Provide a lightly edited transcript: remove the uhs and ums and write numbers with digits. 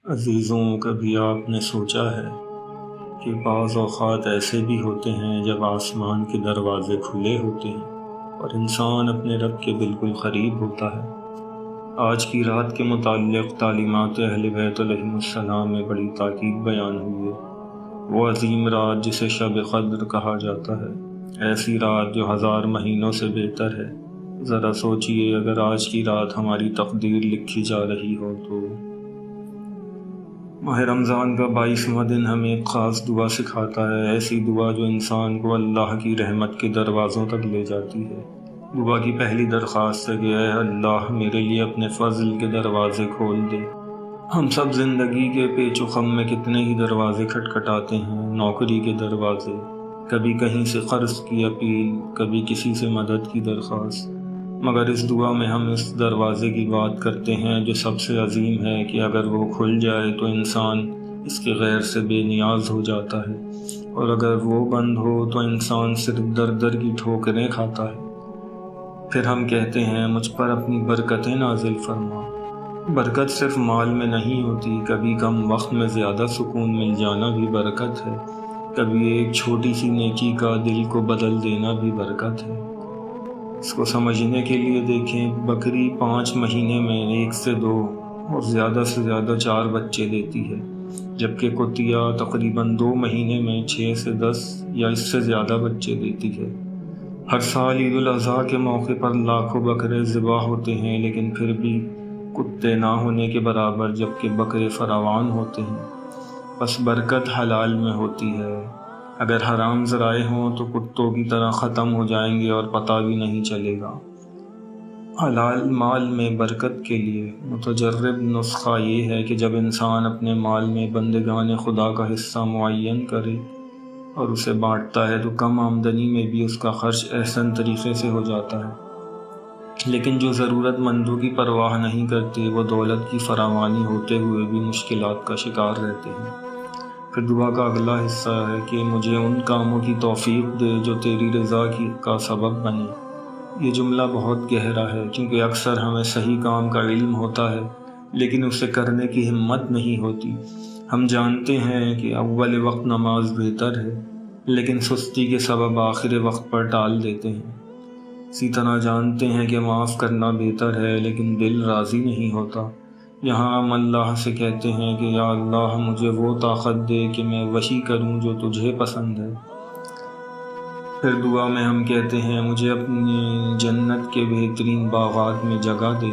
عزیزوں، کبھی آپ نے سوچا ہے کہ بعض اوقات ایسے بھی ہوتے ہیں جب آسمان کے دروازے کھلے ہوتے ہیں اور انسان اپنے رب کے بالکل قریب ہوتا ہے۔ آج کی رات کے متعلق تعلیمات اہل بیت علیہم السلام میں بڑی تاکید بیان ہوئی ہے۔ وہ عظیم رات جسے شب قدر کہا جاتا ہے، ایسی رات جو 1000 مہینوں سے بہتر ہے۔ ذرا سوچئے، اگر آج کی رات ہماری تقدیر لکھی جا رہی ہو تو۔ ماہ رمضان کا 22واں دن ہمیں ایک خاص دعا سکھاتا ہے، ایسی دعا جو انسان کو اللہ کی رحمت کے دروازوں تک لے جاتی ہے۔ دعا کی پہلی درخواست ہے کہ اے اللہ، میرے لیے اپنے فضل کے دروازے کھول دے۔ ہم سب زندگی کے پیچ و خم میں کتنے ہی دروازے کھٹکھٹاتے ہیں، نوکری کے دروازے، کبھی کہیں سے قرض کی اپیل، کبھی کسی سے مدد کی درخواست، مگر اس دعا میں ہم اس دروازے کی بات کرتے ہیں جو سب سے عظیم ہے کہ اگر وہ کھل جائے تو انسان اس کے غیر سے بے نیاز ہو جاتا ہے، اور اگر وہ بند ہو تو انسان صرف در در کی ٹھوکریں کھاتا ہے۔ پھر ہم کہتے ہیں مجھ پر اپنی برکتیں نازل فرما۔ برکت صرف مال میں نہیں ہوتی، کبھی کم وقت میں زیادہ سکون مل جانا بھی برکت ہے، کبھی ایک چھوٹی سی نیکی کا دل کو بدل دینا بھی برکت ہے۔ اس کو سمجھنے کے لیے دیکھیں، بکری 5 مہینے میں 1 سے 2 اور زیادہ سے زیادہ 4 بچے دیتی ہے، جبکہ کتیا تقریباً 2 مہینے میں 6 سے 10 یا اس سے زیادہ بچے دیتی ہے۔ ہر سال عید الاضحیٰ کے موقع پر لاکھوں بکرے ذبح ہوتے ہیں، لیکن پھر بھی کتے نہ ہونے کے برابر، جبکہ بکرے فراوان ہوتے ہیں۔ بس برکت حلال میں ہوتی ہے، اگر حرام ذرائع ہوں تو کتوں کی طرح ختم ہو جائیں گے اور پتہ بھی نہیں چلے گا۔ حلال مال میں برکت کے لیے متجرب نسخہ یہ ہے کہ جب انسان اپنے مال میں بندگان خدا کا حصہ معین کرے اور اسے بانٹتا ہے تو کم آمدنی میں بھی اس کا خرچ احسن طریقے سے ہو جاتا ہے۔ لیکن جو ضرورت مندوں کی پرواہ نہیں کرتے، وہ دولت کی فراوانی ہوتے ہوئے بھی مشکلات کا شکار رہتے ہیں۔ پھر دعا کا اگلا حصہ ہے کہ مجھے ان کاموں کی توفیق دے جو تیری رضا کا سبب بنے۔ یہ جملہ بہت گہرا ہے، کیونکہ اکثر ہمیں صحیح کام کا علم ہوتا ہے لیکن اسے کرنے کی ہمت نہیں ہوتی۔ ہم جانتے ہیں کہ اول وقت نماز بہتر ہے، لیکن سستی کے سبب آخر وقت پر ٹال دیتے ہیں۔ اسی طرح جانتے ہیں کہ معاف کرنا بہتر ہے، لیکن دل راضی نہیں ہوتا۔ یہاں ہم اللہ سے کہتے ہیں کہ یا اللہ، مجھے وہ طاقت دے کہ میں وہی کروں جو تجھے پسند ہے۔ پھر دعا میں ہم کہتے ہیں مجھے اپنی جنت کے بہترین باغات میں جگہ دے۔